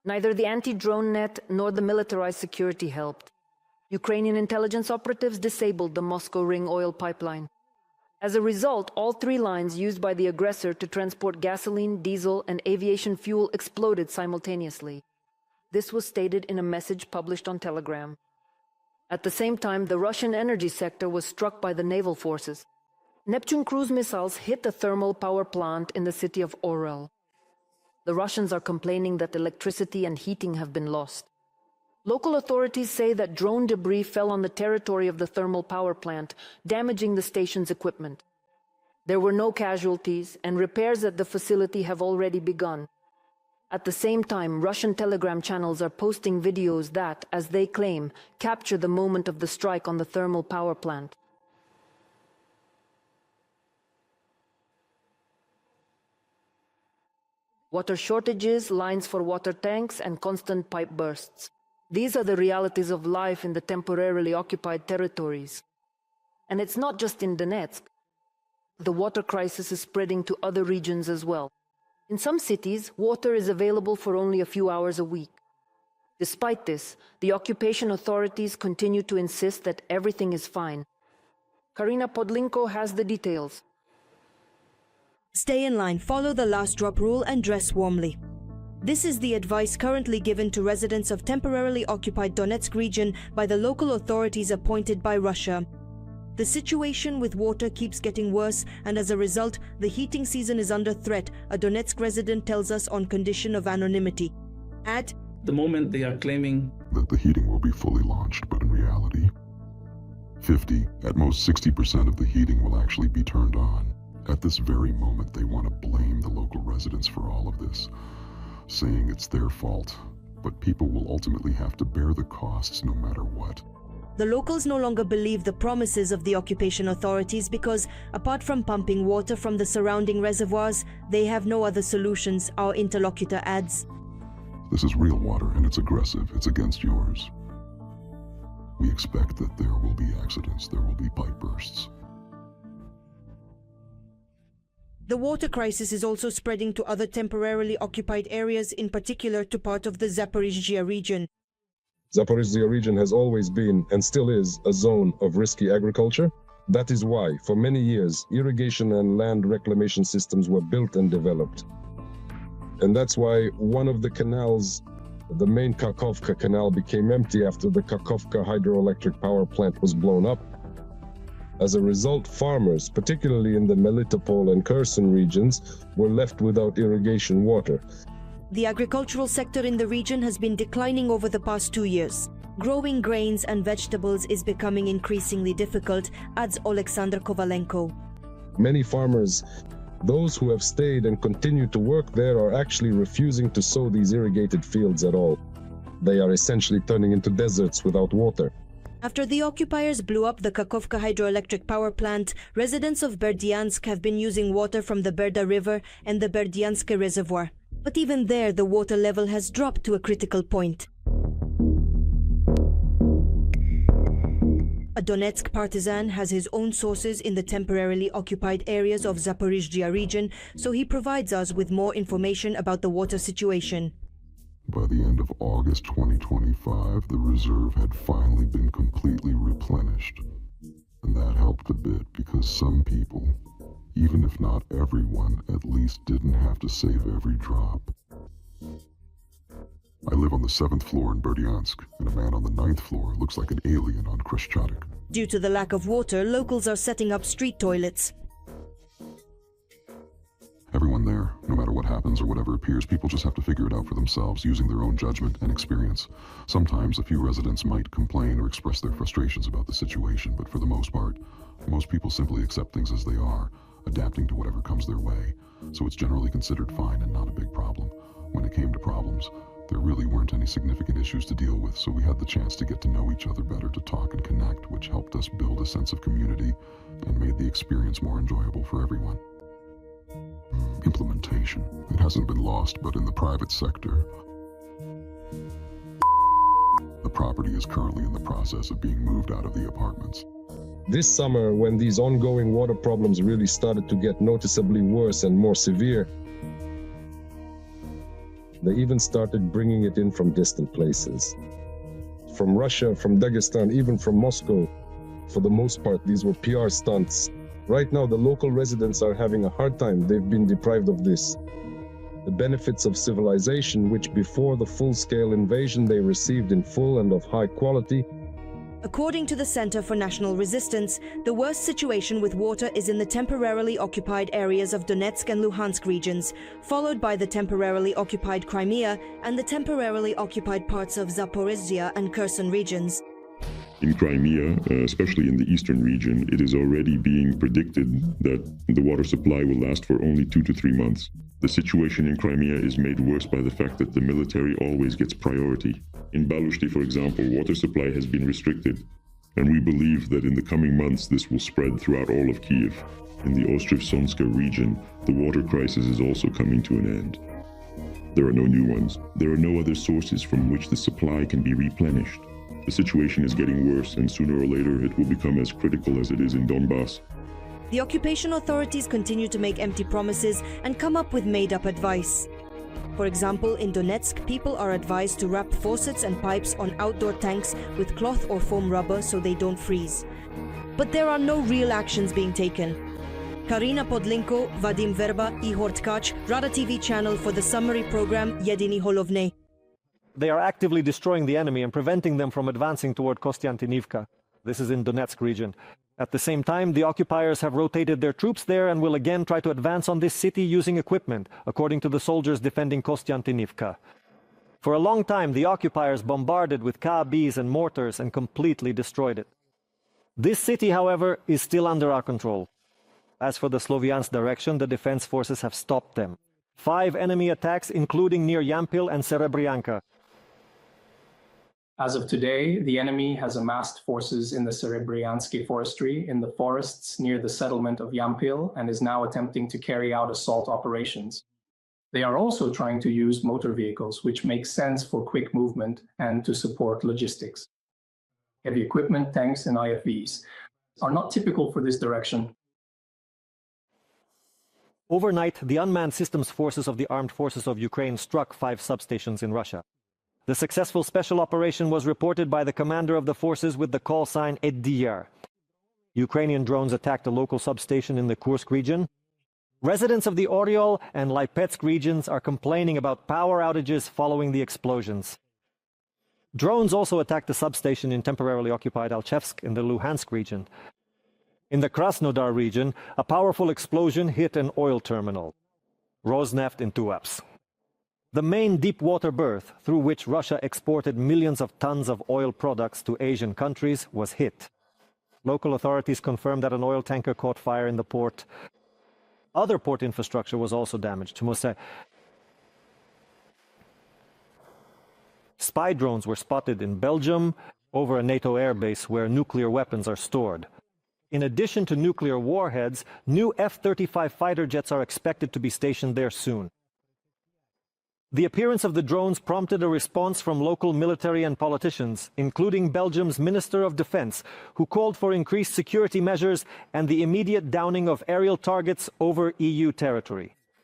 Neither the anti-drone net nor the militarized security helped. Ukrainian intelligence operatives disabled the Moscow Ring oil pipeline. As a result, all 3 lines used by the aggressor to transport gasoline, diesel, and aviation fuel exploded simultaneously. This was stated in a message published on Telegram. At the same time, the Russian energy sector was struck by the naval forces. Neptune cruise missiles hit a thermal power plant in the city of Orel. The Russians are complaining that electricity and heating have been lost. Local authorities say that drone debris fell on the territory of the thermal power plant, damaging the station's equipment. There were no casualties, and repairs at the facility have already begun. At the same time, Russian Telegram channels are posting videos that, as they claim, capture the moment of the strike on the thermal power plant. Water shortages, lines for water tanks, and constant pipe bursts. These are the realities of life in the temporarily occupied territories. And it's not just in Donetsk. The water crisis is spreading to other regions as well. In some cities, water is available for only a few hours a week. Despite this, the occupation authorities continue to insist that everything is fine. Karina Podlinko has the details. Stay in line, follow the last drop rule, and dress warmly. This is the advice currently given to residents of temporarily occupied Donetsk region by the local authorities appointed by Russia. The situation with water keeps getting worse, and as a result, the heating season is under threat, a Donetsk resident tells us on condition of anonymity. At the moment they are claiming that the heating will be fully launched, but in reality, 50, at most 60% of the heating will actually be turned on. At this very moment, they want to blame the local residents for all of this, saying it's their fault, but people will ultimately have to bear the costs no matter what. the locals no longer believe the promises of the occupation authorities because, apart from pumping water from the surrounding reservoirs, they have no other solutions, our interlocutor adds. This is real water and it's aggressive. It's against yours. We expect that there will be accidents, there will be pipe bursts. The water crisis is also spreading to other temporarily occupied areas, in particular to part of the Zaporizhzhia region. Zaporizhzhia region has always been, and still is, a zone of risky agriculture. That is why, for many years, irrigation and land reclamation systems were built and developed. And that's why one of the canals, the main Kakhovka canal, became empty after the Kakhovka hydroelectric power plant was blown up. As a result, farmers, particularly in the Melitopol and Kherson regions, were left without irrigation water. The agricultural sector in the region has been declining over the past 2 years. Growing grains and vegetables is becoming increasingly difficult, adds Alexander Kovalenko. Many farmers, those who have stayed and continue to work there, are actually refusing to sow these irrigated fields at all. They are essentially turning into deserts without water. After the occupiers blew up the Kakhovka hydroelectric power plant, residents of Berdyansk have been using water from the Berda River and the Berdyansk reservoir. But even there, the water level has dropped to a critical point. A Donetsk partisan has his own sources in the temporarily occupied areas of Zaporizhzhia region, so he provides us with more information about the water situation. By the end of August 2025, the reserve had finally been completely replenished. And that helped a bit because some people, even if not everyone, at least didn't have to save every drop. I live on the 7th floor in Berdyansk, and a man on the 9th floor looks like an alien on Kreshchatyk. Due to the lack of water, locals are setting up street toilets. Everyone there, no matter what happens or whatever appears, people just have to figure it out for themselves using their own judgment and experience. Sometimes a few residents might complain or express their frustrations about the situation, but for the most part, most people simply accept things as they are, adapting to whatever comes their way. So it's generally considered fine and not a big problem. When it came to problems, there really weren't any significant issues to deal with, so we had the chance to get to know each other better, to talk and connect, which helped us build a sense of community and made the experience more enjoyable for everyone. Implementation. It hasn't been lost, but in the private sector, the property is currently in the process of being moved out of the apartments. This summer, when these ongoing water problems really started to get noticeably worse and more severe, They even started bringing it in from distant places. From Russia, from Dagestan, even from Moscow. For the most part, these were PR stunts. Right now, the local residents are having a hard time. They've been deprived of this. The benefits of civilization, which before the full-scale invasion they received in full and of high quality. According to the Center for National Resistance, the worst situation with water is in the temporarily occupied areas of Donetsk and Luhansk regions, followed by the temporarily occupied Crimea and the temporarily occupied parts of Zaporizhzhia and Kherson regions. In Crimea, especially in the eastern region, it is already being predicted that the water supply will last for only 2 to 3 months. The situation in Crimea is made worse by the fact that the military always gets priority. In Balushti, for example, water supply has been restricted, and we believe that in the coming months this will spread throughout all of Kiev. In the Ostrov-Sonska region, the water crisis is also coming to an end. There are no new ones. There are no other sources from which the supply can be replenished. The situation is getting worse, and sooner or later it will become as critical as it is in Donbas. The occupation authorities continue to make empty promises and come up with made-up advice. For example, in Donetsk, people are advised to wrap faucets and pipes on outdoor tanks with cloth or foam rubber so they don't freeze. But there are no real actions being taken. Karina Podlinko, Vadim Verba, Ihor Tkach, Rada TV channel for the summary program Yedyni Novyny. They are actively destroying the enemy and preventing them from advancing toward Kostiantynivka. This is in Donetsk region. At the same time, the occupiers have rotated their troops there and will again try to advance on this city using equipment, according to the soldiers defending Kostiantynivka. For a long time, the occupiers bombarded with KBs and mortars and completely destroyed it. This city, however, is still under our control. As for the Sloviansk direction, the defense forces have stopped them. 5 enemy attacks, including near Yampil and Serebryanka. As of today, the enemy has amassed forces in the Serebryansky forestry in the forests near the settlement of Yampil and is now attempting to carry out assault operations. They are also trying to use motor vehicles, which makes sense for quick movement and to support logistics. Heavy equipment, tanks, and IFVs are not typical for this direction. Overnight, the unmanned systems forces of the armed forces of Ukraine struck 5 substations in Russia. The successful special operation was reported by the commander of the forces with the call sign Eddiyar. Ukrainian drones attacked a local substation in the Kursk region. Residents of the Oryol and Lipetsk regions are complaining about power outages following the explosions. Drones also attacked the substation in temporarily occupied Alchevsk in the Luhansk region. In the Krasnodar region, a powerful explosion hit an oil terminal, Rosneft in Tuapse. The main deep-water berth through which Russia exported millions of tons of oil products to Asian countries was hit. Local authorities confirmed that an oil tanker caught fire in the port. Other port infrastructure was also damaged. Spy drones were spotted in Belgium over a NATO airbase where nuclear weapons are stored. In addition to nuclear warheads, new F-35 fighter jets are expected to be stationed there soon. The appearance of the drones prompted a response from local military and politicians, including Belgium's Minister of Defense, who called for increased security measures and the immediate downing of aerial targets over EU territory.